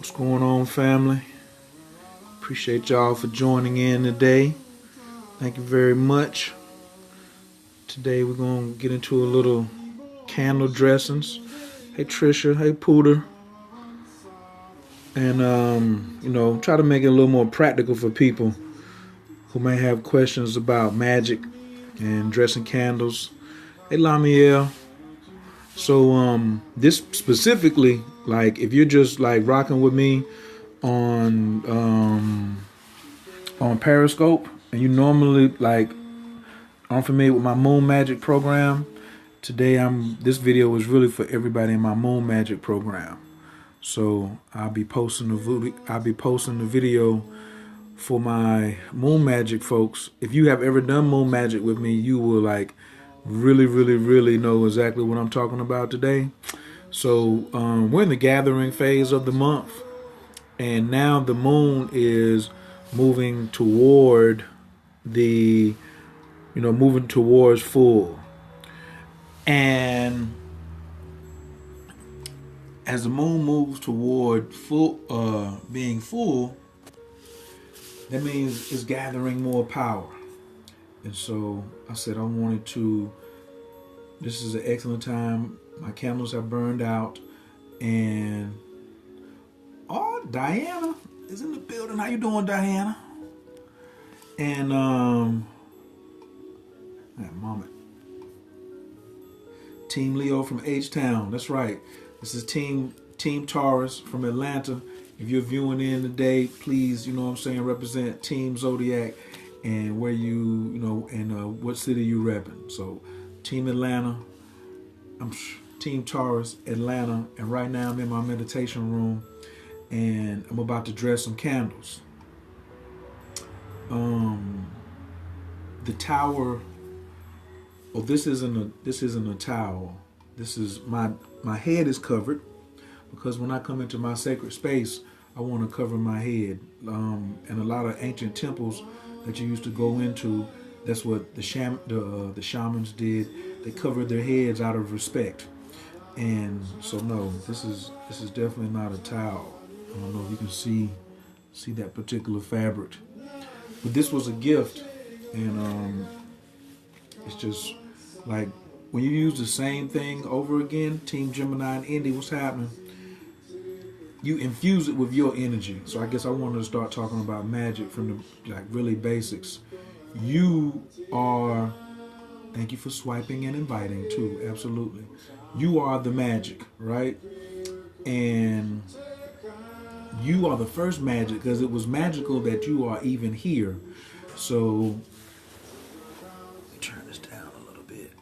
What's going on, family? Appreciate y'all for joining in today. Thank you very much. Today we're going to get into a little candle dressings. Hey Trisha, hey Pooter. And, try to make it a little more practical for people who may have questions about magic and dressing candles. Hey Lamiel. So, this specifically, like, if you're just like rocking with me on Periscope, and you normally like aren't familiar with my Moon Magic program, today this video is really for everybody in my Moon Magic program. So I'll be posting the video for my Moon Magic folks. If you have ever done Moon Magic with me, you will like really know exactly what I'm talking about today. So we're in the gathering phase of the month, and now the moon is moving toward moving towards full. And as the moon moves toward being full, that means it's gathering more power. And so I said this is an excellent time. My candles have burned out, and Diana is in the building. How you doing, Diana? And that moment. Team Leo from H-Town. That's right. This is Team Taurus from Atlanta. If you're viewing in today, please, represent Team Zodiac and where and what city you repping. So, Team Atlanta, Team Taurus, Atlanta, and right now I'm in my meditation room and I'm about to dress some candles. The tower. Oh, this isn't a towel. This is my head is covered because when I come into my sacred space, I want to cover my head. And a lot of ancient temples that you used to go into, that's what the shamans did. They covered their heads out of respect. And so no, this is definitely not a towel. I don't know if you can see that particular fabric, but this was a gift, and it's just like when you use the same thing over again. Team Gemini and Indy, what's happening? You infuse it with your energy. So I guess I wanted to start talking about magic from the really basics. You are. Thank you for swiping and inviting too. Absolutely, you are the magic, right? And you are the first magic because it was magical that you are even here. So turn this down a little bit.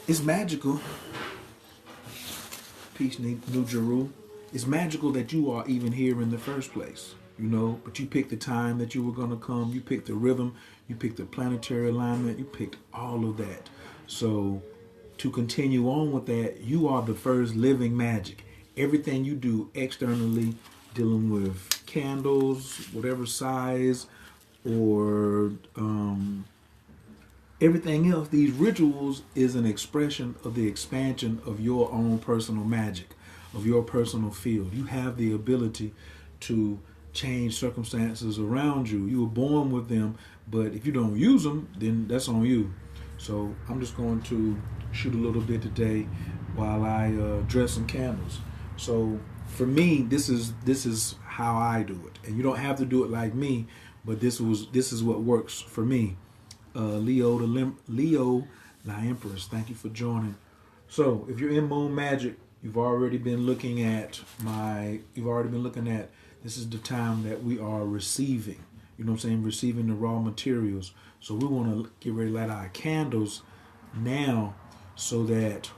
It's magical. Peace, New Jeru. It's magical that you are even here in the first place, but you picked the time that you were going to come. You picked the rhythm. You picked the planetary alignment. You picked all of that. So to continue on with that, you are the first living magic. Everything you do externally, dealing with candles, whatever size, or everything else, these rituals is an expression of the expansion of your own personal magic, of your personal field. You have the ability to change circumstances around you. You were born with them, but if you don't use them, then that's on you. So I'm just going to shoot a little bit today while I dress some candles. So for me, this is how I do it, and you don't have to do it like me, but this is what works for me. Leo La Empress, thank you for joining. So if you're in Moon Magic, you've already been looking at this is the time that we are receiving. Receiving the raw materials. So we want to get ready to light our candles now, so that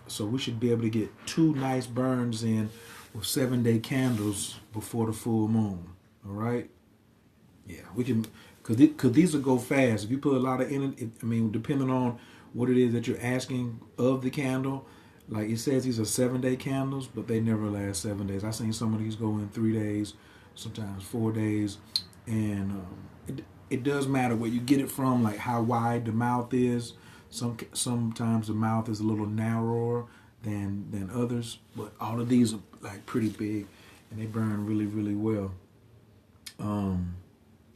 so we should be able to get 2 nice burns in with 7-day candles before the full moon. All right. Yeah, we can, because these will go fast. If you put a lot of energy, depending on what it is that you're asking of the candle, like it says these are 7-day candles, but they never last 7 days. I've seen some of these go in 3 days, sometimes 4 days, and it does matter where you get it from, like how wide the mouth is. Sometimes the mouth is a little narrower than others, but all of these are like pretty big, and they burn really, really well.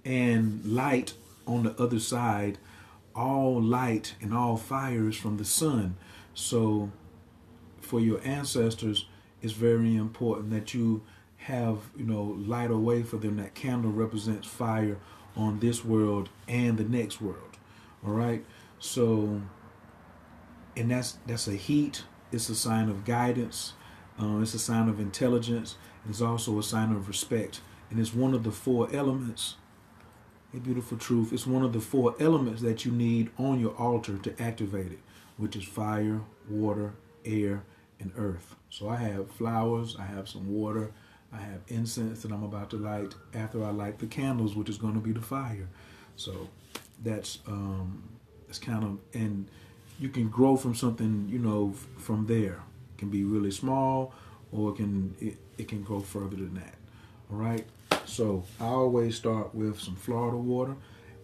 And light on the other side, all light and all fire is from the sun. So for your ancestors, it's very important that you have, light away for them. That candle represents fire on this world and the next world. All right. So, and that's a heat. It's a sign of guidance. It's a sign of intelligence. It's also a sign of respect. And it's one of the four elements. A beautiful truth. It's one of the four elements that you need on your altar to activate it, which is fire, water, air, and earth. So I have flowers, I have some water, I have incense that I'm about to light after I light the candles, which is going to be the fire. So that's kind of, and you can grow from something, from there. It can be really small, or it can grow further than that. All right. So I always start with some Florida water,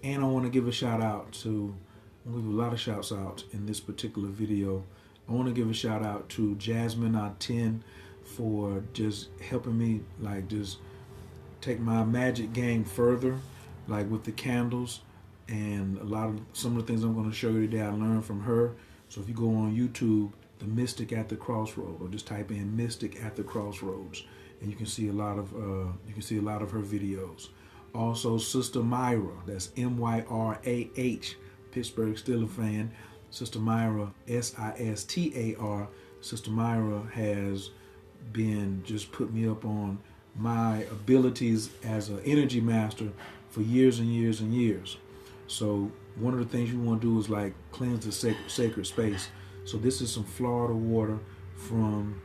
and I want to give a shout out to, I'm going to give a lot of shouts out in this particular video. I want to give a shout out to Jasmine out 10 for just helping me just take my magic game further, with the candles, and some of the things I'm going to show you today I learned from her. So if you go on YouTube, The Mystic at the Crossroads, or just type in Mystic at the Crossroads, and you can see a lot of her videos. Also, Sister Myra, that's Myrah, Pittsburgh Steelers fan. Sister Myra, Sistar. Sister Myra has been just put me up on my abilities as an energy master for years and years and years. So one of the things you want to do is cleanse the sacred space. So this is some Florida water from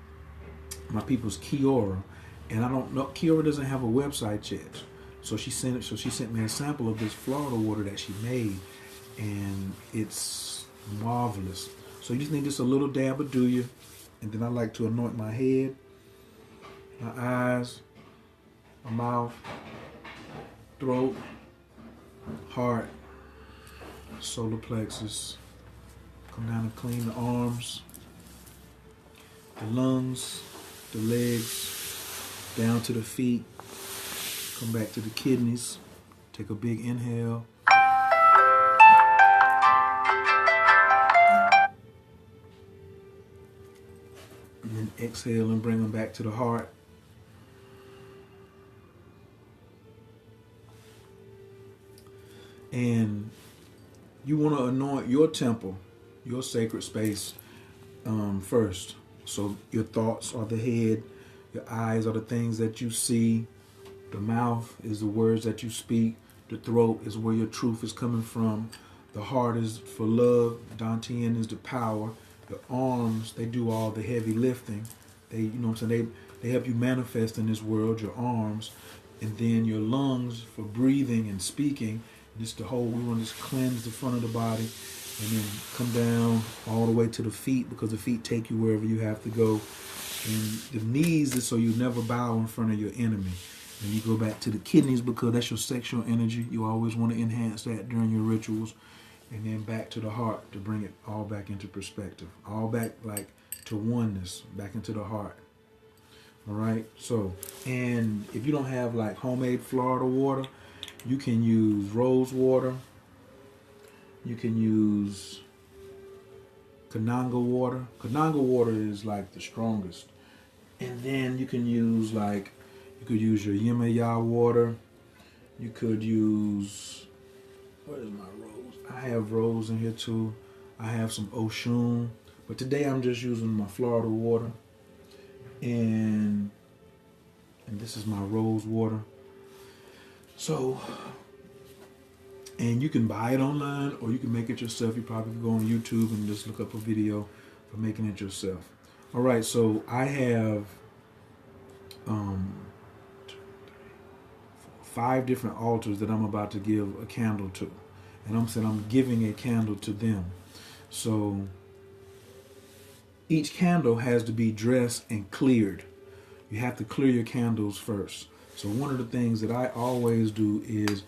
my people's Kiora. And I don't know, Kiora doesn't have a website yet. So she sent me a sample of this Florida water that she made, and it's marvelous. So you just need just a little dab of do you, and then I like to anoint my head, my eyes, my mouth, throat, heart, solar plexus. Come down and clean the arms, the lungs, the legs, down to the feet. Come back to the kidneys. Take a big inhale. And then exhale and bring them back to the heart. And you want to anoint your temple, your sacred space, first. So your thoughts are the head. Your eyes are the things that you see. The mouth is the words that you speak. The throat is where your truth is coming from. The heart is for love. Dantian is the power. The arms, they do all the heavy lifting. They help you manifest in this world, your arms. And then your lungs for breathing and speaking. Just we want to just cleanse the front of the body. And then come down all the way to the feet, because the feet take you wherever you have to go. And the knees is so you never bow in front of your enemy. And you go back to the kidneys because that's your sexual energy. You always want to enhance that during your rituals. And then back to the heart to bring it all back into perspective. All back to oneness, back into the heart. All right? So, and if you don't have homemade Florida water, you can use rose water. You can use Kananga water. Kananga water is the strongest. And then you can use you could use your Yemaya water. You could use, where is my rose? I have rose in here too. I have some Oshun. But today I'm just using my Florida water. And this is my rose water. So, and you can buy it online or you can make it yourself. You probably can go on YouTube and just look up a video for making it yourself. All right, so I have 5 different altars that I'm about to give a candle to. And I'm saying I'm giving a candle to them. So each candle has to be dressed and cleared. You have to clear your candles first. So one of the things that I always do is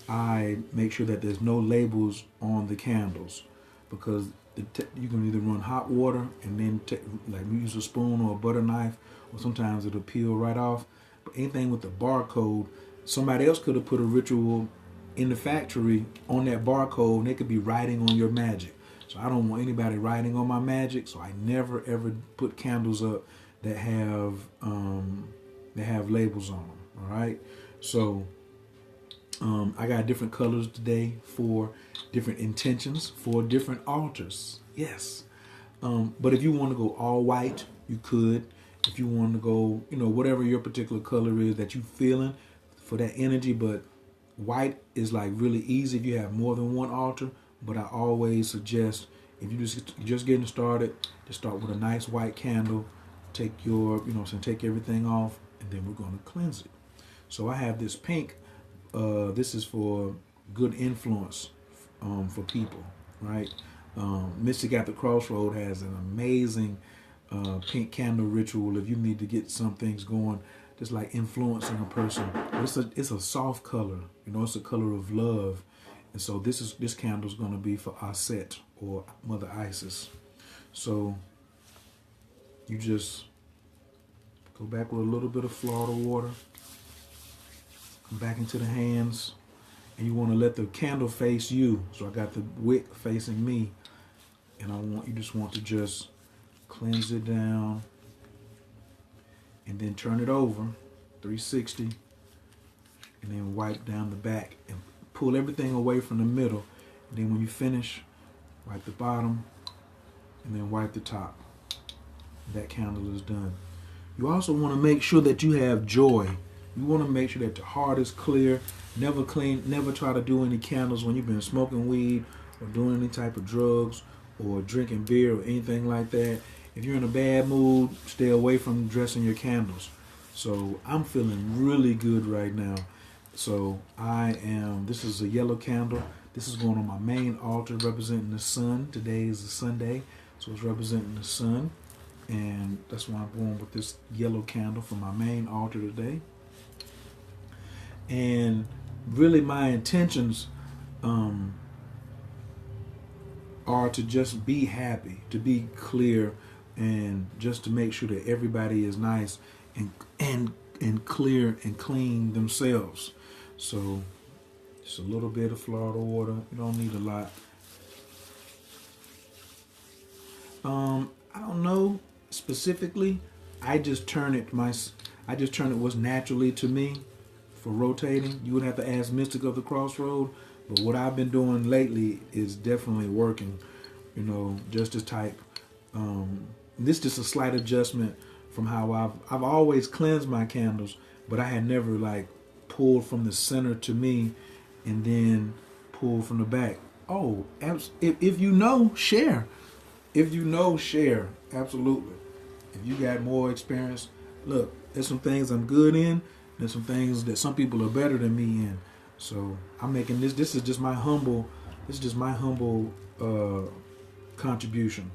I make sure that there's no labels on the candles, because You can either run hot water and then like use a spoon or a butter knife, or sometimes it'll peel right off. But anything with the barcode, somebody else could have put a ritual in the factory on that barcode, and they could be writing on your magic. So I don't want anybody writing on my magic, so I never ever put candles up that have labels on them. All right, so I got different colors today for different intentions for different altars. Yes, but if you want to go all white, you could. If you want to go, whatever your particular color is that you feeling for that energy, but white is like really easy if you have more than one altar. But I always suggest if you just getting started, just start with a nice white candle. Take your, take everything off, and then we're going to cleanse it. So I have this pink. This is for good influence for people, right? Mystic at the Crossroad has an amazing pink candle ritual if you need to get some things going, just like influencing a person. It's a soft color, it's a color of love. And so this candle is going to be for Aset or Mother Isis. So you just go back with a little bit of Florida water, come back into the hands, and you want to let the candle face you. So I got the wick facing me, and you just want to just cleanse it down, and then turn it over 360, and then wipe down the back and pull everything away from the middle. And then when you finish, wipe the bottom and then wipe the top. That candle is done. You also want to make sure that you have joy. You want to make sure that the heart is clear. Never try to do any candles when you've been smoking weed or doing any type of drugs or drinking beer or anything like that. If you're in a bad mood, stay away from dressing your candles. So I'm feeling really good right now. So this is a yellow candle. This is going on my main altar representing the sun. Today is a Sunday, so it's representing the sun. And that's why I'm going with this yellow candle for my main altar today. And really my intentions are to just be happy, to be clear, and just to make sure that everybody is nice and clear and clean themselves. So just a little bit of Florida water. You don't need a lot. I don't know specifically. I just turn it what's naturally to me for rotating. You would have to ask Mystic of the Crossroad, but what I've been doing lately is definitely working. Just to type. This is just a slight adjustment from how I've always cleansed my candles, but I had never like pulled from the center to me and then pulled from the back. Oh, if you know, share. If you know, share. Absolutely. If you got more experience, look, there's some things I'm good in. There's some things that some people are better than me in. So I'm making this. This is just my humble contribution.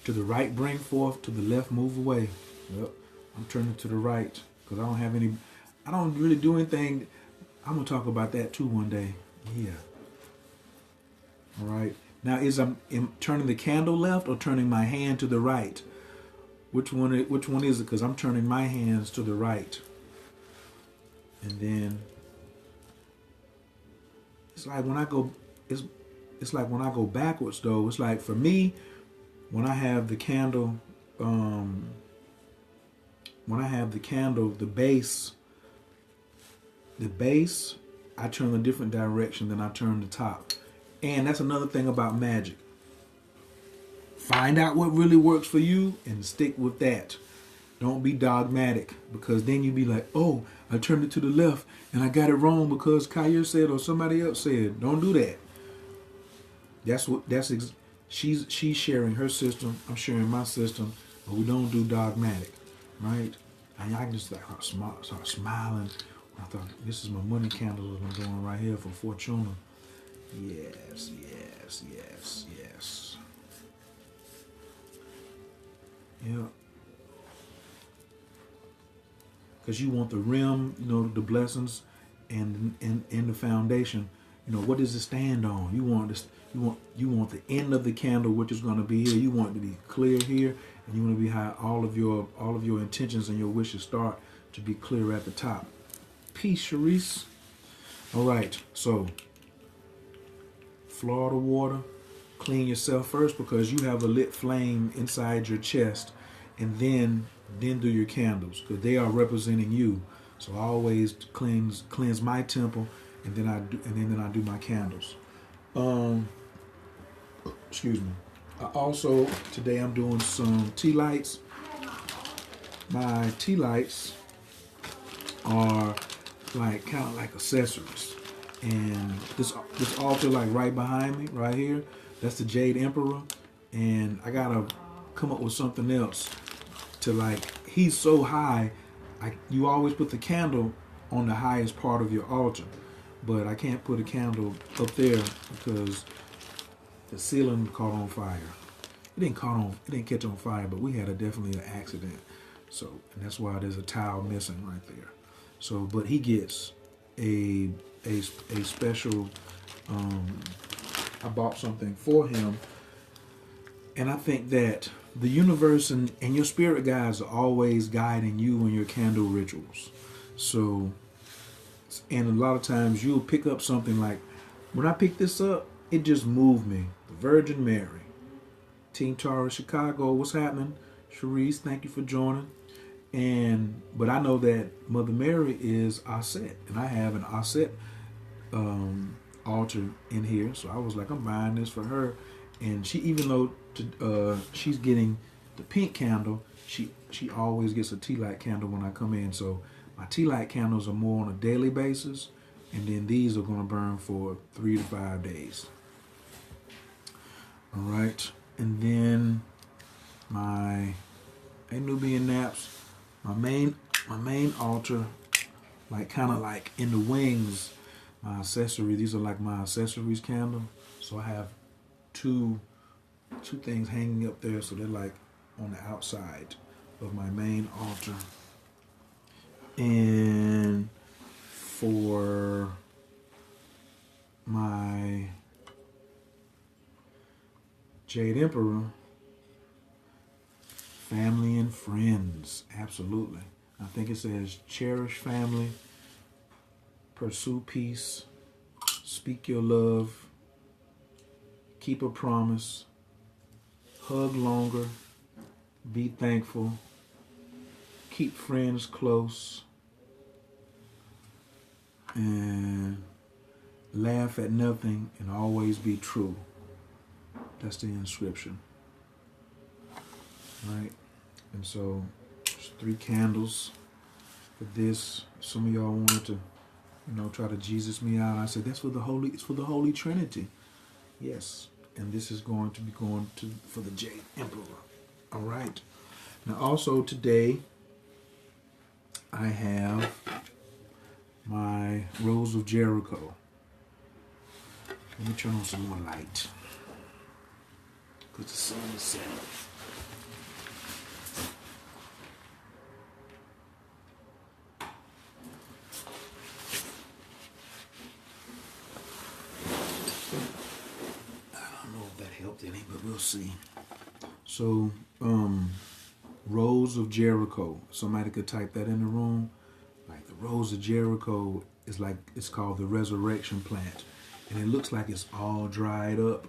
To the right, bring forth. To the left, move away. Yep. I'm turning to the right because I don't really do anything. I'm going to talk about that too one day. Yeah. All right. Now, am turning the candle left or turning my hand to the right? Which one is it? Because I'm turning my hands to the right. And then it's like when I go backwards though. It's like for me, when I have the candle, the base, I turn a different direction than I turn the top. And that's another thing about magic. Find out what really works for you and stick with that. Don't be dogmatic, because then you be like, oh, I turned it to the left and I got it wrong because CoachKhayr said or somebody else said. Don't do that. She's sharing her system. I'm sharing my system, but we don't do dogmatic, right? And I can just start smiling. I thought, this is my money candle that I'm doing right here for Fortuna. Yes, yes, yes, yes. Yeah. Because you want the rim, the blessings and the foundation, what does it stand on? You want this, you want the end of the candle, which is going to be here. You want it to be clear here, and you want to be how all of your intentions and your wishes start to be clear at the top. Peace, Sharice. All right, so Florida water. Clean yourself first, because you have a lit flame inside your chest, and then do your candles, because they are representing you. So I always cleanse my temple, and then I do my candles. Excuse me. Also today I'm doing some tea lights. My tea lights are like kind of like accessories, and this altar like right behind me, right here, that's the Jade Emperor, and I gotta come up with something else to, like, he's so high. You always put the candle on the highest part of your altar, but I can't put a candle up there because the ceiling caught on fire. It didn't catch on fire, but we had definitely an accident. So, and that's why there's a towel missing right there. So, but he gets a special. I bought something for him, and I think that the universe and your spirit guides are always guiding you in your candle rituals. So, and a lot of times you'll pick up something like, when I picked this up, it just moved me. The Virgin Mary. Team Taurus Chicago, what's happening? Sharice, thank you for joining. But I know that Mother Mary is Aset, and I have an Aset altar in here. So I was like, I'm buying this for her. And she, even though she's getting the pink candle, she always gets a tea light candle when I come in. So my tea light candles are more on a daily basis, and then these are going to burn for 3 to 5 days. All right, and then my Nubian naps, my main altar, like kind of like in the wings, my accessory. These are like my accessories candle. So I have two things hanging up there, so they're like on the outside of my main altar. And for my Jade Emperor, family and friends, absolutely. I think it says cherish family, pursue peace, speak your love, keep a promise, hug longer, be thankful, keep friends close, and laugh at nothing and always be true. That's the inscription. Right? And so there's 3 candles for this. Some of y'all wanted to, try to Jesus me out. I said it's for the Holy Trinity. Yes. And this is going to be for the Jade Emperor. All right. Now also today I have my Rose of Jericho. Let me turn on some more light, because the sun is setting. I don't know if that helped any, but we'll see. So, Rose of Jericho. Somebody could type that in the room. Like the Rose of Jericho is like, it's called the resurrection plant. And it looks like it's all dried up.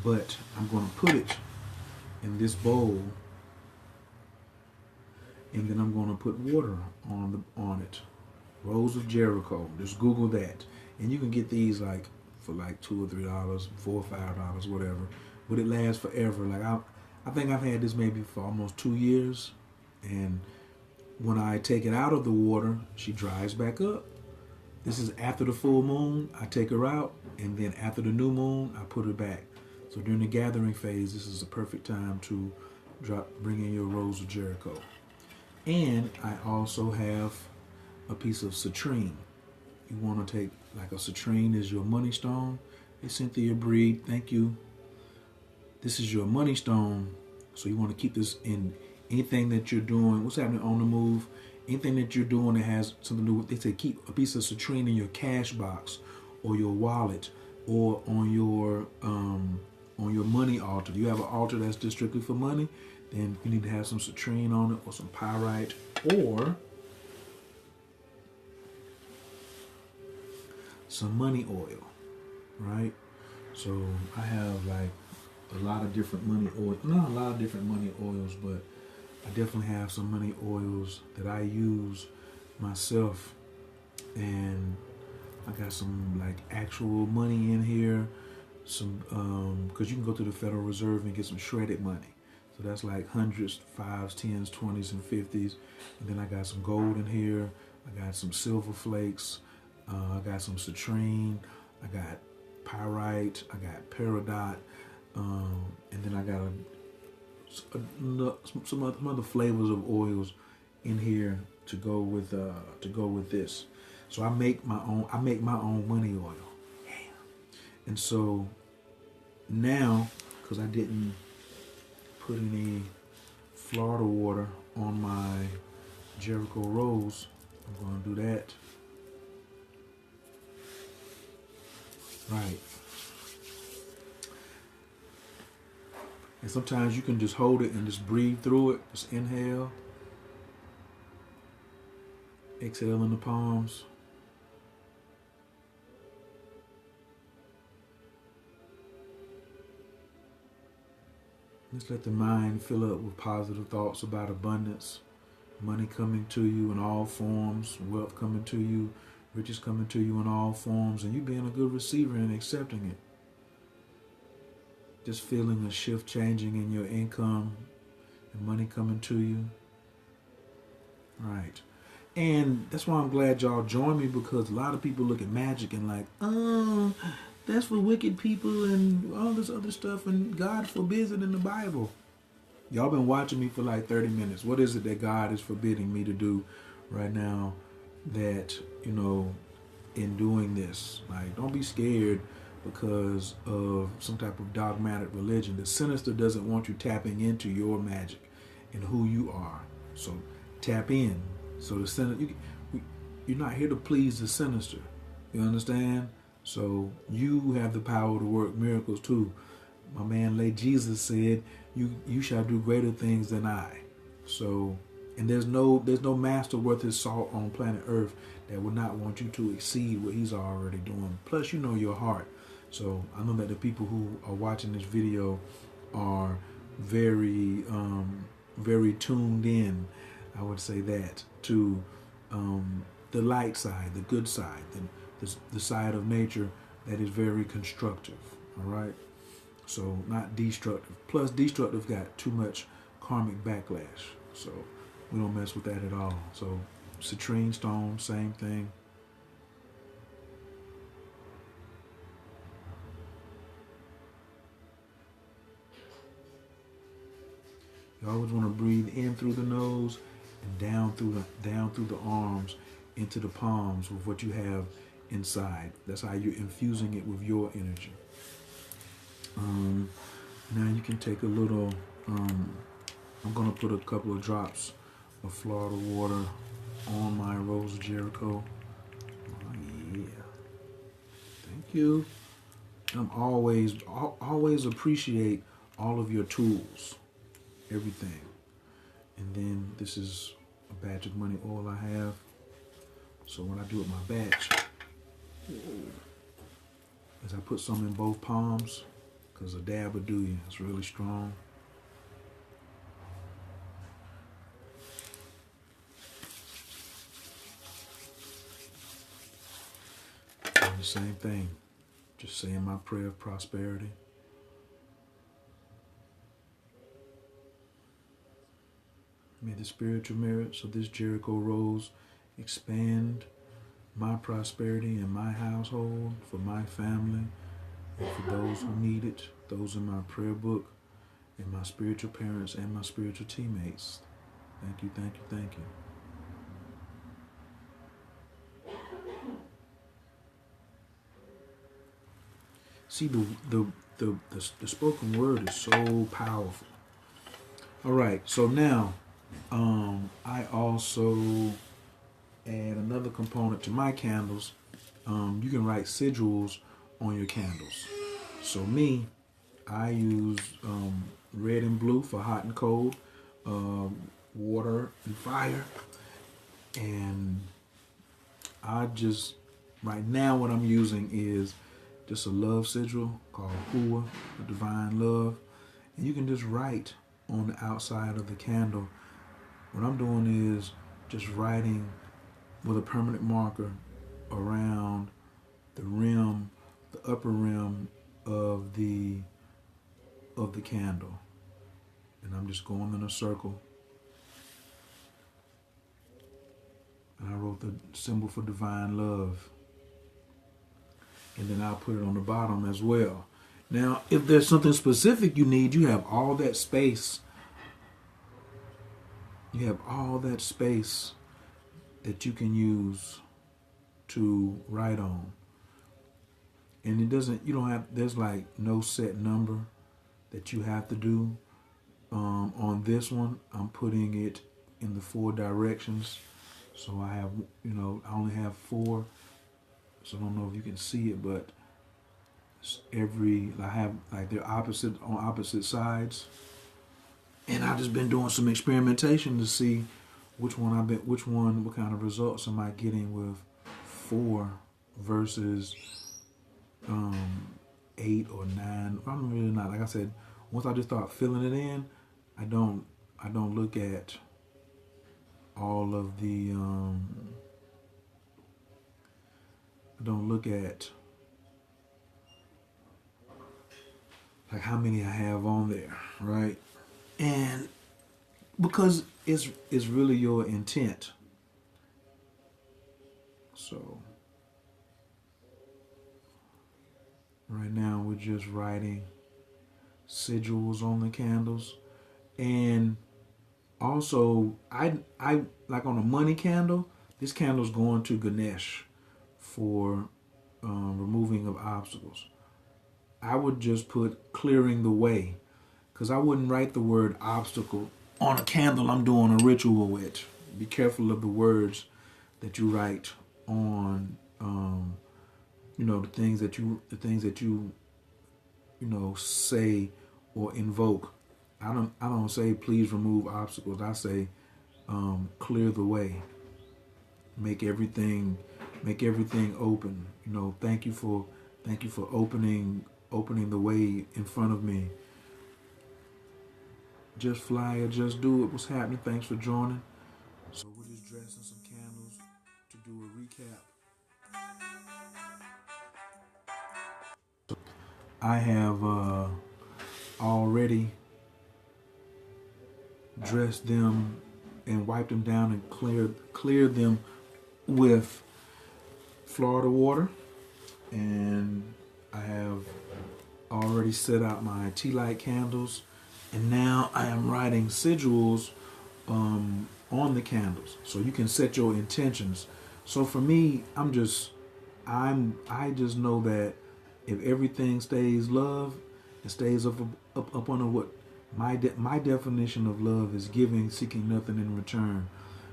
But I'm going to put it in this bowl, and then I'm going to put water on it. Rose of Jericho. Just Google that, and you can get these like for like $2 or $3, $4 or $5, whatever. But it lasts forever. Like I think I've had this maybe for almost 2 years, and when I take it out of the water, she dries back up. This is after the full moon. I take her out, and then after the new moon, I put her back. So during the gathering phase, this is the perfect time to bring in your Rose of Jericho. And I also have a piece of citrine. You want to take, like, a citrine is your money stone. Hey, Cynthia Breed, thank you. This is your money stone. So you want to keep this in anything that you're doing. What's happening on the move? Anything that you're doing that has something to do with, they say keep a piece of citrine in your cash box or your wallet or on your money altar. If you have an altar that's just strictly for money, then you need to have some citrine on it or some pyrite or some money oil, right? So I have like a lot of different money oil, not a lot of different money oils, but I definitely have some money oils that I use myself, and I got some like actual money in here, some because you can go to the Federal Reserve and get some shredded money. So that's like hundreds, fives, tens, 20s, and 50s. And then I got some gold in here. I got some silver flakes. I got some citrine. I got pyrite. I got peridot. And then I got some other flavors of oils in here to go with this. So I make my own money oil. And so now, because I didn't put any Florida water on my Jericho Rose, I'm going to do that. Right. And sometimes you can just hold it and just breathe through it. Just inhale. Exhale in the palms. Just let the mind fill up with positive thoughts about abundance, money coming to you in all forms, wealth coming to you, riches coming to you in all forms, and you being a good receiver and accepting it. Just feeling a shift changing in your income and money coming to you. Right. And that's why I'm glad y'all joined me, because a lot of people look at magic and like, oh, that's for wicked people and all this other stuff, and God forbids it in the Bible. Y'all been watching me for like 30 minutes. What is it that God is forbidding me to do right now that, in doing this? Like, don't be scared because of some type of dogmatic religion. The sinister doesn't want you tapping into your magic and who you are. So tap in. So the sinister, you're not here to please the sinister. You understand? So you have the power to work miracles too. My man late Jesus said, you shall do greater things than I. So, and there's no master worth his salt on planet Earth that would not want you to exceed what he's already doing. Plus, you know your heart. So I know that the people who are watching this video are very, very tuned in, I would say that, to the light side, the good side, the side of nature that is very constructive, all right? So not destructive. Plus, destructive got too much karmic backlash, so we don't mess with that at all. So citrine stone, same thing. You always want to breathe in through the nose and down through the arms into the palms with what you have inside. That's how you're infusing it with your energy. Now you can take a little, I'm going to put a couple of drops of Florida water on my Rose of Jericho. Oh, yeah. Thank you. I'm always appreciate all of your tools, everything. And then this is a batch of money oil I have. So when I do it my batch, is I put some in both palms, because a dab will do you. It's really strong. And the same thing. Just saying my prayer of prosperity. May the spiritual merits of this Jericho Rose expand my prosperity in my household, for my family, and for those who need it, those in my prayer book, and my spiritual parents and my spiritual teammates. Thank you, thank you, thank you. See, the spoken word is so powerful. All right, so now I also add another component to my candles. You can write sigils on your candles. So me, I use red and blue for hot and cold, water and fire, and I just right now what I'm using is just a love sigil called Hua, the divine love, and you can just write on the outside of the candle. What I'm doing is just writing with a permanent marker around the rim, the upper rim of the candle, and I'm just going in a circle. And I wrote the symbol for divine love, and then I'll put it on the bottom as well. Now, if there's something specific you need, you have all that space. You have all that space that you can use to write on. And it doesn't, you don't have, there's like no set number that you have to do. On this one, I'm putting it in the 4 directions. So I have, I only have 4. So I don't know if you can see it, but I have like they're opposite on opposite sides. And I've just been doing some experimentation to see what kind of results am I getting with 4 versus 8 or 9. I'm really not. Like I said, once I just start filling it in, I don't look at all of the I don't look at like how many I have on there, right? And because it's really your intent. So right now we're just writing sigils on the candles. And also I like on a money candle, this candle's going to Ganesh for removing of obstacles. I would just put clearing the way, because I wouldn't write the word obstacle on a candle I'm doing a ritual with. Be careful of the words that you write on the things that you say or invoke. I don't say please remove obstacles. I say clear the way. Make everything open. Thank you for opening the way in front of me. Just fly or just do it. What's happening? Thanks for joining. So we're just dressing some candles to do a recap. I have already dressed them and wiped them down and cleared them with Florida water, and I have already set out my tea light candles, and now I am writing sigils on the candles, so you can set your intentions. So for me, I just know that if everything stays love, it stays up under what my definition of love is: giving, seeking nothing in return.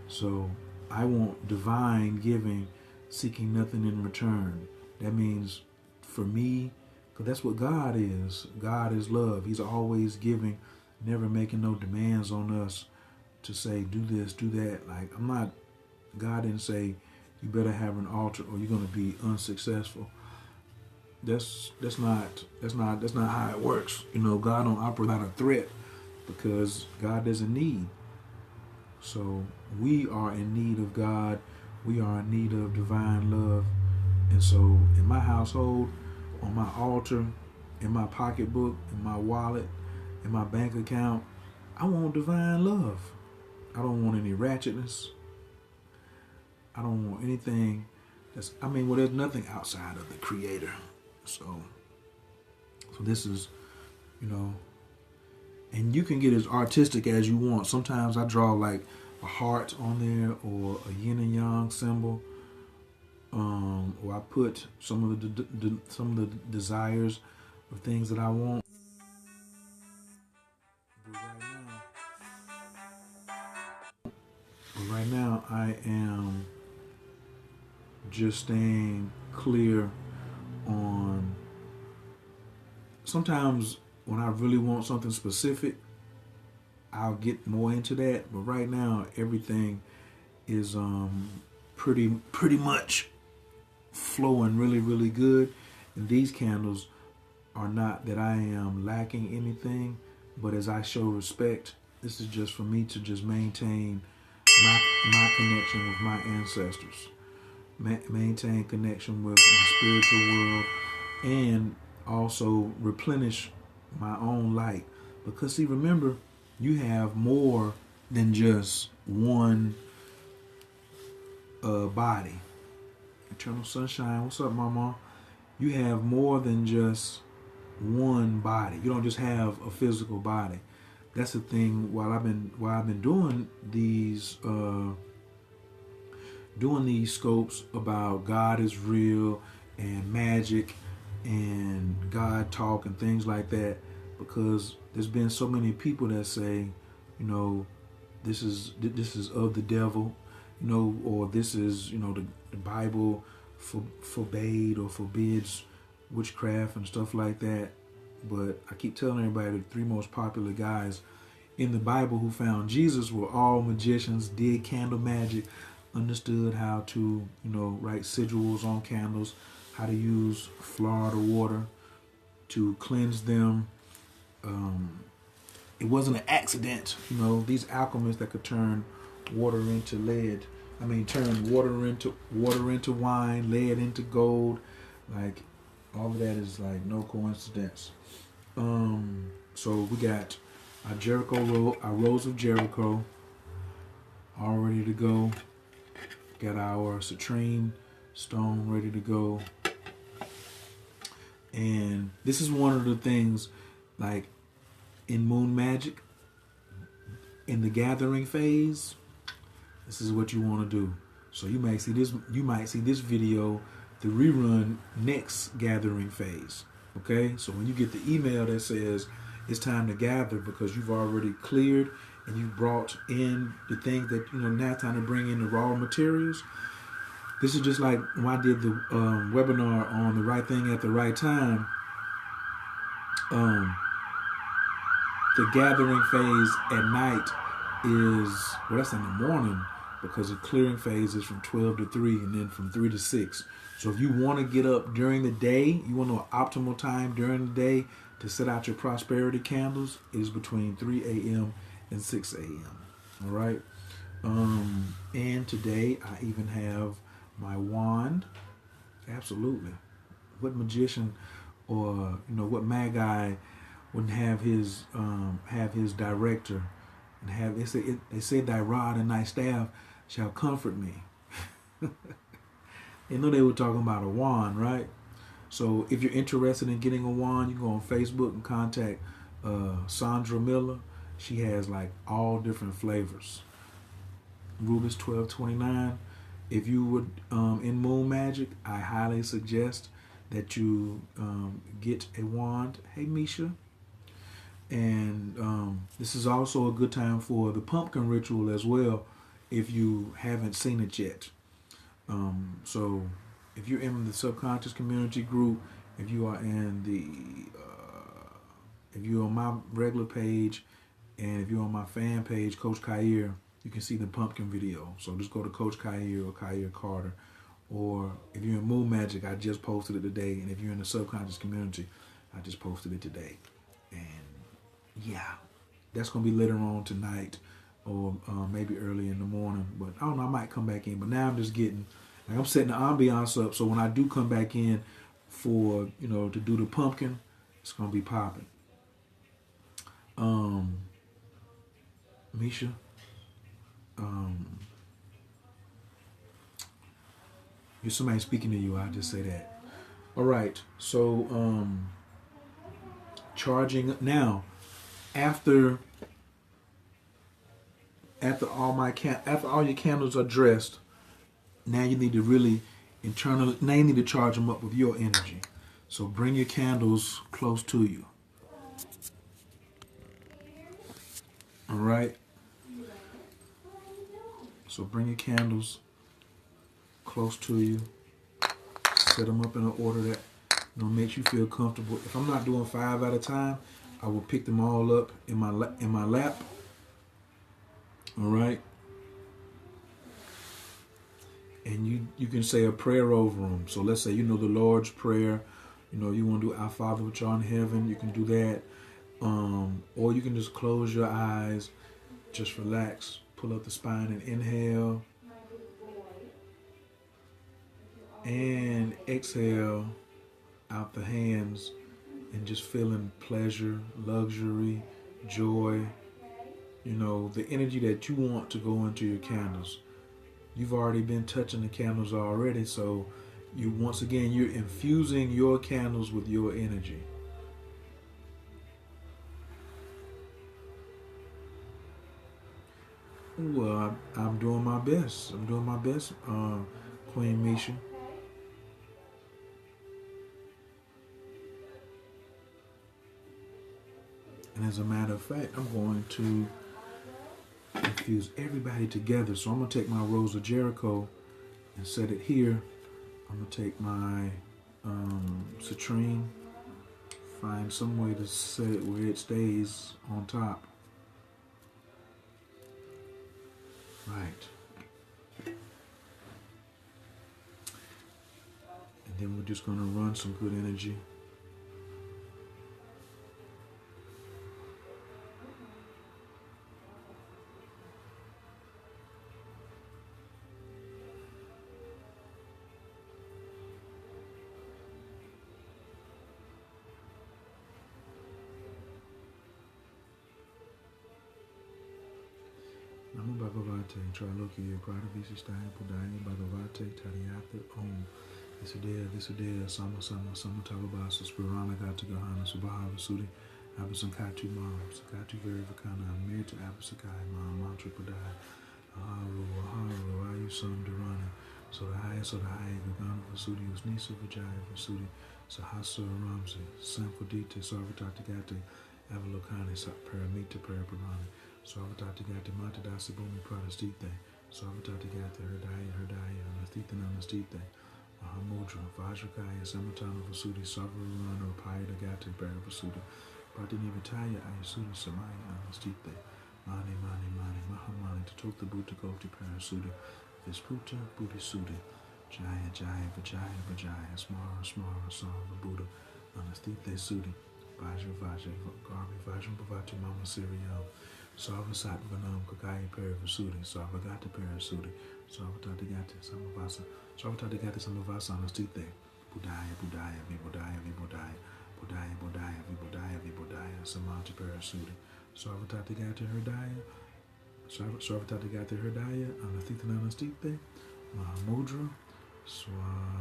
So I want divine giving, seeking nothing in return. That means for me, because that's what God is. God is love. He's always giving, never making no demands on us to say do this, do that. Like God didn't say you better have an altar or you're going to be unsuccessful. That's not how it works. God don't operate out of threat, because God doesn't need. So we are in need of God. We are in need of divine love. And so in my household, on my altar, in my pocketbook, in my wallet, in my bank account, I want divine love. I don't want any ratchetness. I don't want anything there's nothing outside of the Creator. So this is, and you can get as artistic as you want. Sometimes I draw like a heart on there or a yin and yang symbol, or I put some of the desires or things that I want. But right now, I am just staying clear on, sometimes when I really want something specific, I'll get more into that. But right now, everything is pretty much flowing really good. And these candles are not that I am lacking anything, but as I show respect, this is just for me to just maintain my connection with my ancestors, maintain connection with the spiritual world, and also replenish my own light. Because see, remember, you have more than just one body. Eternal Sunshine, what's up, Mama? You have more than just one body. You don't just have a physical body. That's the thing. While I've been doing these scopes about God is real and magic and God talk and things like that, because there's been so many people that say, you know, this is of the devil, you know, or this is, you know, the Bible forbade or forbids witchcraft and stuff like that. But I keep telling everybody the three most popular guys in the Bible who found Jesus were all magicians, did candle magic, understood how to, you know, write sigils on candles, how to use Florida water to cleanse them. It wasn't an accident, you know, these alchemists that could turn water into lead. I mean, turn water into wine, lead into gold. Like, all of that is like no coincidence. So we got our Rose of Jericho all ready to go. Got our citrine stone ready to go. And this is one of the things, like in moon magic, in the gathering phase, this is what you want to do. So you might see this video, the rerun next gathering phase. Okay, so when you get the email that says it's time to gather because you've already cleared and you brought in the things that, you know, now time to bring in the raw materials. This is just like when I did the webinar on the right thing at the right time. The gathering phase at night is, well, that's in the morning, because the clearing phase is from 12 to 3 and then from 3 to 6. So if you want to get up during the day, you want to know optimal time during the day to set out your prosperity candles, is between 3 a.m. and 6 a.m. All right. And today I even have my wand. Absolutely. What magician or, you know, what magi wouldn't have his director and have, they say thy rod and thy staff shall comfort me. You know, they were talking about a wand, right? So if you're interested in getting a wand, you can go on Facebook and contact Sandra Miller. She has like all different flavors. Rubis 1229. If you would in Moon Magic, I highly suggest that you get a wand. Hey, Misha. And this is also a good time for the pumpkin ritual as well, if you haven't seen it yet. So if you're in the subconscious community group, if you are in if you're on my regular page, and if you're on my fan page, CoachKhayr, you can see the pumpkin video. So just go to CoachKhayr or Khayr Carter. Or if you're in Moon Magic, I just posted it today. And if you're in the subconscious community, I just posted it today. And yeah, that's going to be later on tonight, or maybe early in the morning. But I don't know, I might come back in. But now I'm just getting, like, I'm setting the ambiance up. So when I do come back in for, you know, to do the pumpkin, it's going to be popping. Misha, you're somebody speaking to you, I'll just say that. All right, so charging now, after all your candles are dressed, now you need to really now you need to charge them up with your energy. So bring your candles close to you. All right. So bring your candles close to you. Set them up in an order that makes you feel comfortable. If I'm not doing 5 at a time, I will pick them all up in my lap. All right. And you can say a prayer over them. So let's say the Lord's Prayer. You want to do Our Father which art in heaven. You can do that. Or you can just close your eyes. Just relax. Pull up the spine and inhale. And exhale out the hands. And just feeling pleasure, luxury, joy. The energy that you want to go into your candles. You've already been touching the candles already, so you're infusing your candles with your energy. Well, I'm doing my best. Queen Misha. And as a matter of fact, I'm going to infuse everybody together. So I'm going to take my Rose of Jericho and set it here. I'm going to take my citrine, find some way to set it where it stays on top. Right. And then we're just going to run some good energy. Namo Bhagavate, Trilokiya, Pradavishistaya, Budaya, Bhagavate, Tariyate, Om, Visudaya, Sama, Talabasa, Spirana, Gata, Gahana, Subhava, Sudi, Abasankatu, Mara, Sakatu, Verivakana, Mirta, Abasakai, Mara, Mantra, Padaya, Aharu, Ayusam, Durana, Sodahaya, Gagana, Vasudi, Usnisa, Vajaya, Vasudi, Sahasa, Ramsi, Samfodita, Sarvatati Gate, Avalokani, Paramita, Paraparani. Sarvatati Gati Mata Dasi Bhumi Pradastite, Sarvatati Gati Herdaya, Anastite, Ahamudra, Vajrakaya, Samatana Vasudi, Savarana, Payada Gati, Paravasudi, Pratinivataya, Ayasudi, Samaya, Anastite, Mani, Mahamani, Tatok the Buddha Goti Parasudi, Visputa, Buddhisudi, Jaya, Vajaya, Smara, Sara, Buddha, Anastite Sudi, Vaja, Garbi, Vajram Bhavati, Mama Siriyo. Sarvasat Vanam Kakaya Paravasudi, Sarvagata Parasudi, Sarvatati Samavasa, Sarvatati Samavasa Anastite, Budaya, Vibodaya, Samanta Parasudi, Sarvatati Herdaya, Anastita Anastite, Mahamudra, Swaha.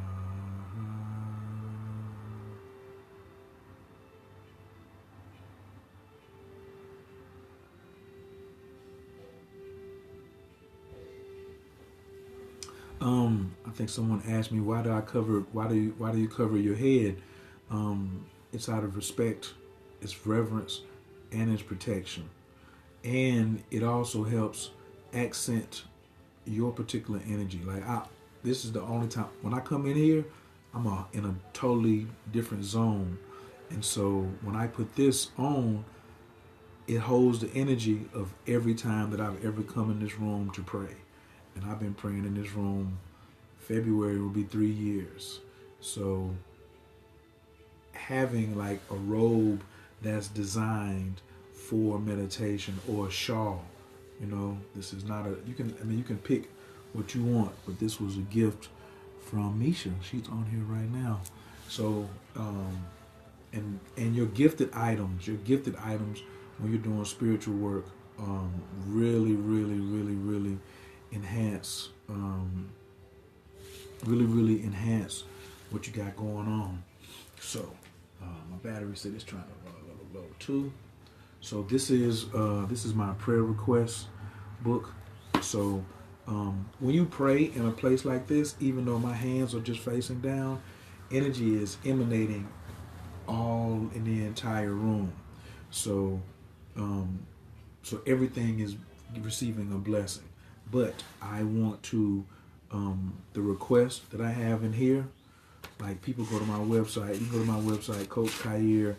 I think someone asked me why do you cover your head? It's out of respect, it's reverence, and it's protection. And it also helps accent your particular energy. This is the only time when I come in here, I'm in a totally different zone. And so when I put this on, it holds the energy of every time that I've ever come in this room to pray. And I've been praying in this room. February will be 3 years. So having a robe that's designed for meditation or a shawl, this is not you can pick what you want, but this was a gift from Misha. She's on here right now. So and your gifted items when you're doing spiritual work really enhance really enhance what you got going on. So my battery said it's trying to run a little low too. So this is my prayer request book. So when you pray in a place like this, even though my hands are just facing down, energy is emanating all in the entire room. So so everything is receiving a blessing. but I want to, the request that I have in here, like people go to my website, you can go to my website, CoachKhayr.com,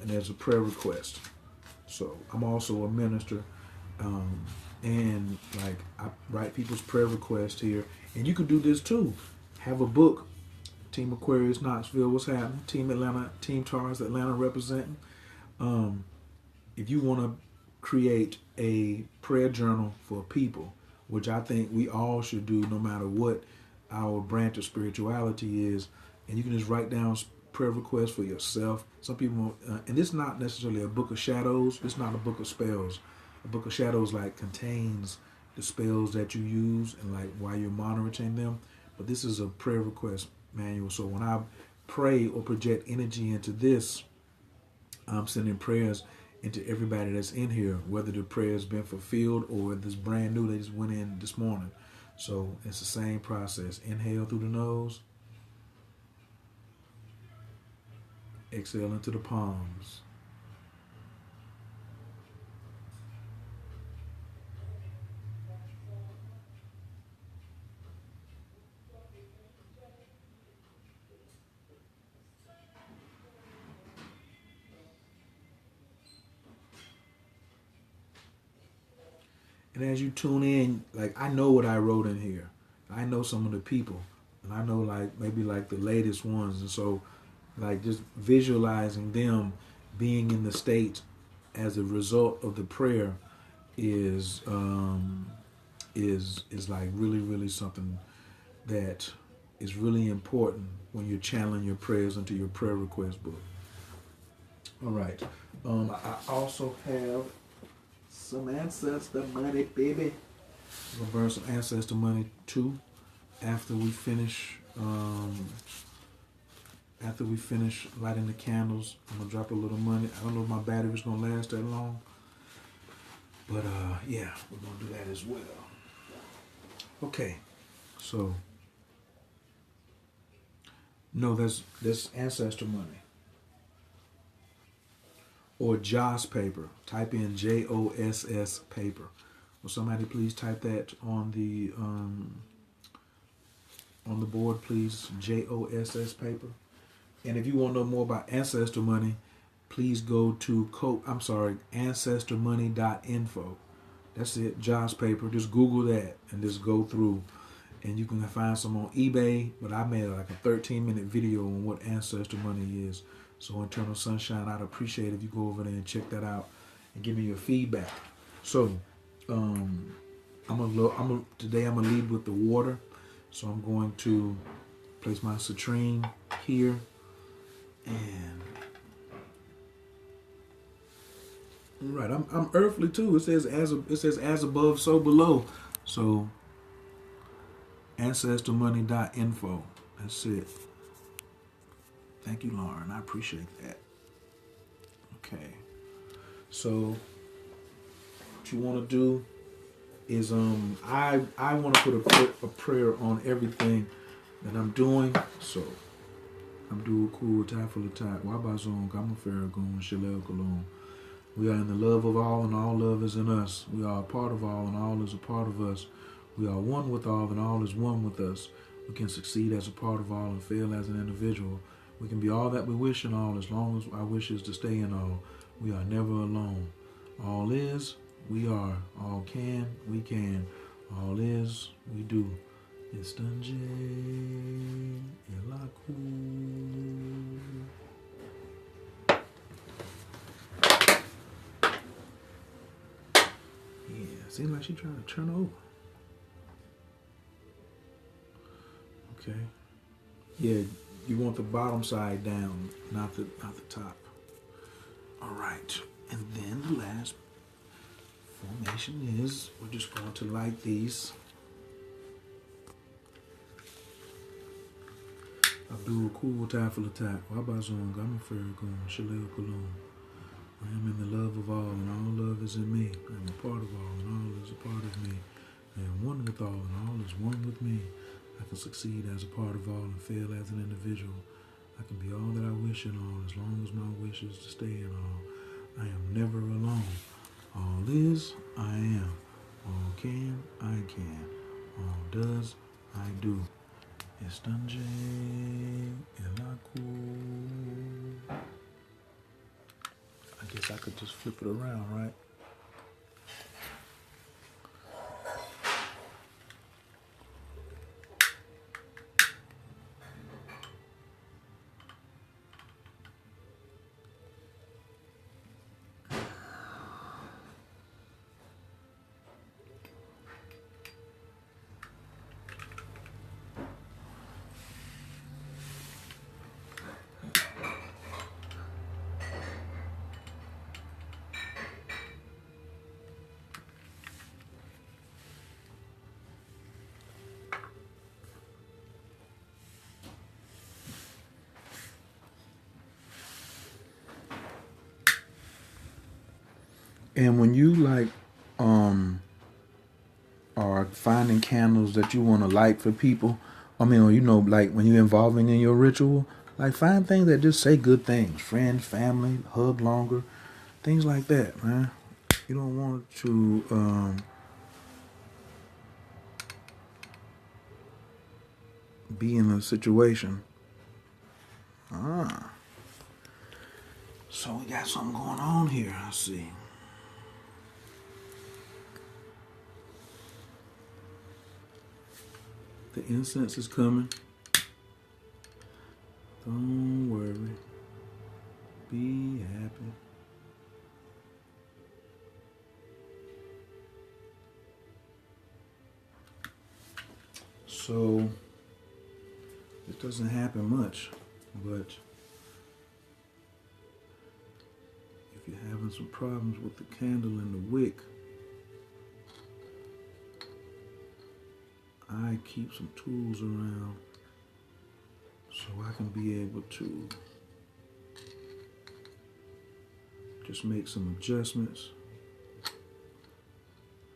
and there's a prayer request. So I'm also a minister, and like I write people's prayer requests here, and you can do this too. Have a book, Team Aquarius Knoxville, what's happening? Team Atlanta, Team Taurus Atlanta representing. If you want to create a prayer journal for people, which I think we all should do, no matter what our branch of spirituality is, and you can just write down prayer requests for yourself. Some people, and it's not necessarily a book of shadows. It's not a book of spells. A book of shadows like contains the spells that you use and like while you're monitoring them. But this is a prayer request manual. So when I pray or project energy into this, I'm sending prayers into everybody that's in here, whether the prayer has been fulfilled or whether it's brand new, they just went in this morning. So it's the same process. Inhale through the nose. Exhale into the palms. And as you tune in, like I know what I wrote in here. I know some of the people. And I know like maybe like the latest ones. And so like just visualizing them being in the state as a result of the prayer is like really something that is really important when you're channeling your prayers into your prayer request book. All right. I also have some ancestor money, baby. I'm gonna burn some ancestor money too after we finish. After we finish lighting the candles, I'm gonna drop a little money. I don't know if my battery's gonna last that long, but yeah, we're gonna do that as well. Okay, so no, that's ancestor money or Joss paper. Type in JOSS paper. Will somebody please type that on the board, please? JOSS paper. And if you want to know more about ancestor money, please go to ancestormoney.info. That's it, Josh paper. Just Google that and just go through. And you can find some on eBay, but I made like a 13-minute video on what ancestor money is. So Internal Sunshine, I'd appreciate it if you go over there and check that out and give me your feedback. So today I'm gonna lead with the water. So I'm going to place my citrine here. And right, I'm earthly too. It says as above, so below. So ancestormoney.info. That's it. Thank you, Lauren. I appreciate that. Okay. So what you want to do is I want to put a prayer on everything that I'm doing. So I'm doing cool, full of time. Wabazon, Gamafarragon, Shalel Cologne. We are in the love of all, and all love is in us. We are a part of all, and all is a part of us. We are one with all, and all is one with us. We can succeed as a part of all and fail as an individual. We can be all that we wish in all, as long as our wish is to stay in all. We are never alone. All is, we are. All can, we can. All is, we do. Estange elaku. Yeah, seems like she's trying to turn over. Okay. Yeah, you want the bottom side down, not the top. All right, and then the last formation is we're just going to light these. Abdul Cool Full of Tap, Wabazon, Gamafarragon, Shalel Cologne. I am in the love of all, and all love is in me. I am a part of all, and all is a part of me. I am one with all, and all is one with me. I can succeed as a part of all and fail as an individual. I can be all that I wish in all, as long as my wish is to stay in all. I am never alone. All is, I am. All can, I can. All does, I do. Estanje el aku. I guess I could just flip it around, right? And when you are finding candles that you want to light for people, I mean, or like when you're involving in your ritual, like find things that just say good things. Friends, family, hug longer, things like that, man. You don't want to be in a situation. So we got something going on here, I see. The incense is coming. Don't worry. Be happy. So it doesn't happen much, but if you're having some problems with the candle and the wick, I keep some tools around so I can be able to just make some adjustments.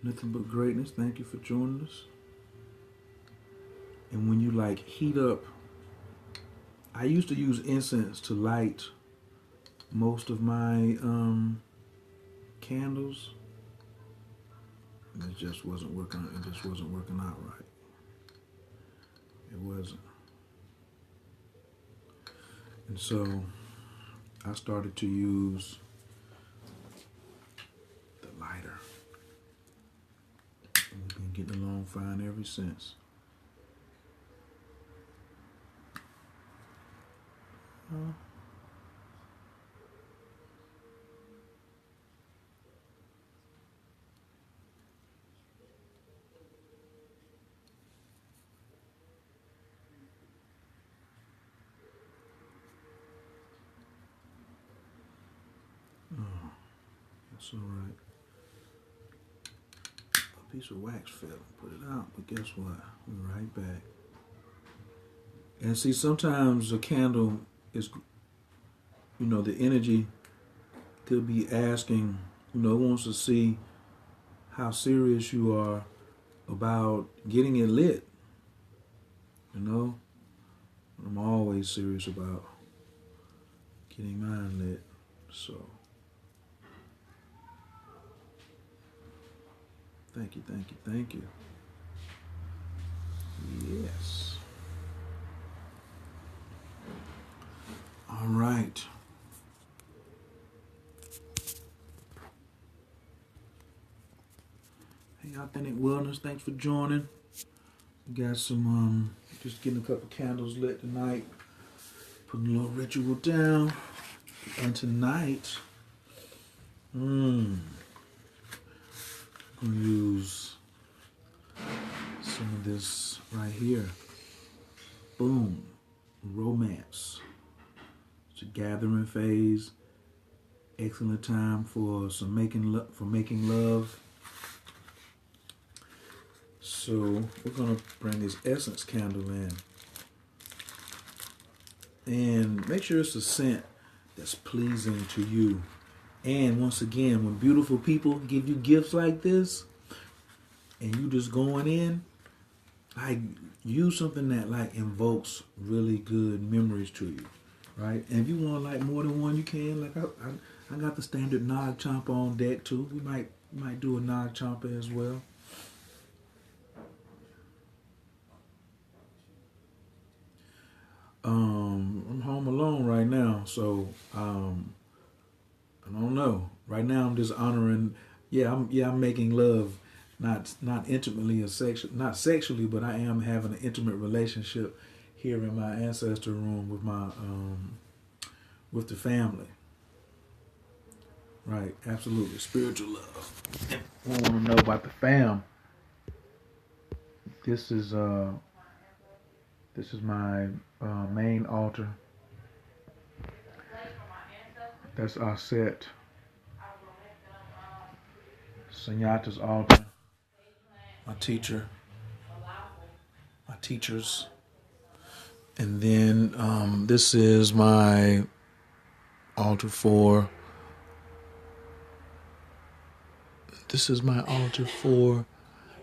Nothing but greatness. Thank you for joining us. And when you like heat up, I used to use incense to light most of my candles. And it just wasn't working. It just wasn't working out right. It wasn't. And so I started to use the lighter. And we've been getting along fine ever since. That's all right. A piece of wax fell and put it out, but guess what? We're right back. And see, sometimes a candle is, the energy could be asking, it wants to see how serious you are about getting it lit. I'm always serious about getting mine lit. So, thank you, thank you, thank you. Yes. All right. Hey, Authentic Wellness, thanks for joining. We got some, just getting a couple candles lit tonight. Putting a little ritual down. And tonight, I'm going to use some of this right here. Boom. Romance. It's a gathering phase. Excellent time for some making love. So we're going to bring this essence candle in. And make sure it's a scent that's pleasing to you. And once again, when beautiful people give you gifts like this, and you just going in, use something that invokes really good memories to you, right? And if you want more than one, you can. I got the standard Nag Champa on deck too. We might do a Nag Champa as well. I'm home alone right now, so I don't know. Right now, I'm just honoring. I'm making love, not intimately or not sexually, but I am having an intimate relationship here in my ancestor room with my with the family. Right, absolutely, spiritual love. If you want to know about the fam, this is uh this is my main altar. That's our set. Sunyata's altar. My teacher. My teachers. And then this is my altar for. This is my altar for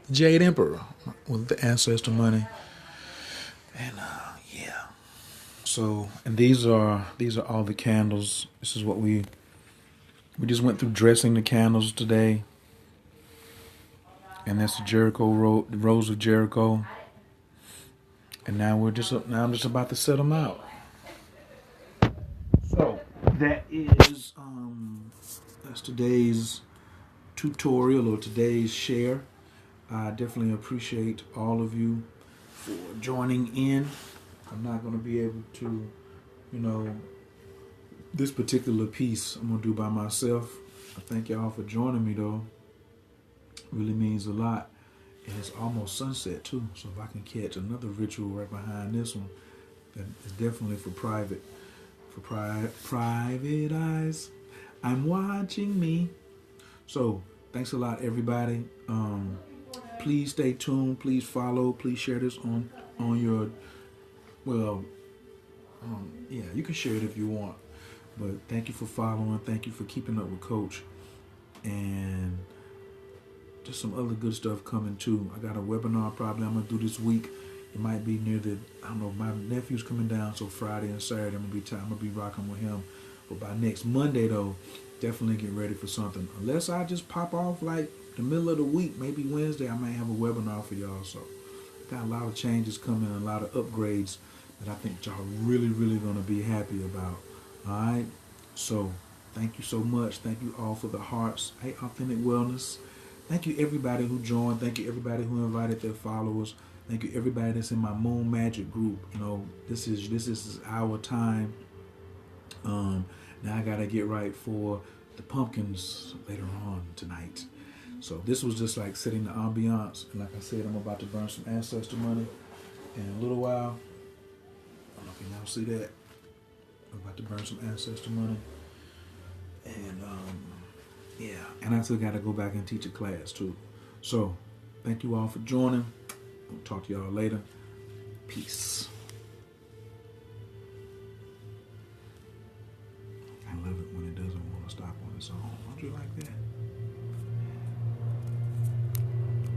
Jade Emperor with the ancestor money. And yeah. So, and these are all the candles. This is what we just went through dressing the candles today. And that's the the Rose of Jericho. And now I'm just about to set them out. So that is that's today's tutorial or today's share. I definitely appreciate all of you for joining in. I'm not going to be able to, this particular piece I'm going to do by myself. I thank y'all for joining me though. It really means a lot. And it's almost sunset too, so if I can catch another ritual right behind this one, that is definitely for private eyes. I'm watching me. So thanks a lot, everybody. Please stay tuned. Please follow. Please share this on your. Well, you can share it if you want. But thank you for following. Thank you for keeping up with Coach, and just some other good stuff coming too. I got a webinar probably I'm gonna do this week. It might be near I don't know, my nephew's coming down, so Friday and Saturday I'm gonna be rocking with him. But by next Monday though, definitely get ready for something. Unless I just pop off like the middle of the week, maybe Wednesday, I might have a webinar for y'all. So got a lot of changes coming, a lot of upgrades that I think y'all really, really gonna be happy about. Alright? So thank you so much. Thank you all for the hearts. Hey, Authentic Wellness. Thank you everybody who joined. Thank you everybody who invited their followers. Thank you everybody that's in my Moon Magic group. This is our time. Now I gotta get right for the pumpkins later on tonight. So this was just like setting the ambiance. And like I said, I'm about to burn some ancestor money in a little while. I don't know if you now see that. I'm about to burn some ancestor money. And and I still got to go back and teach a class too. So, thank you all for joining. I'll talk to y'all later. Peace. I love it when it doesn't want to stop on its own. Don't you like that?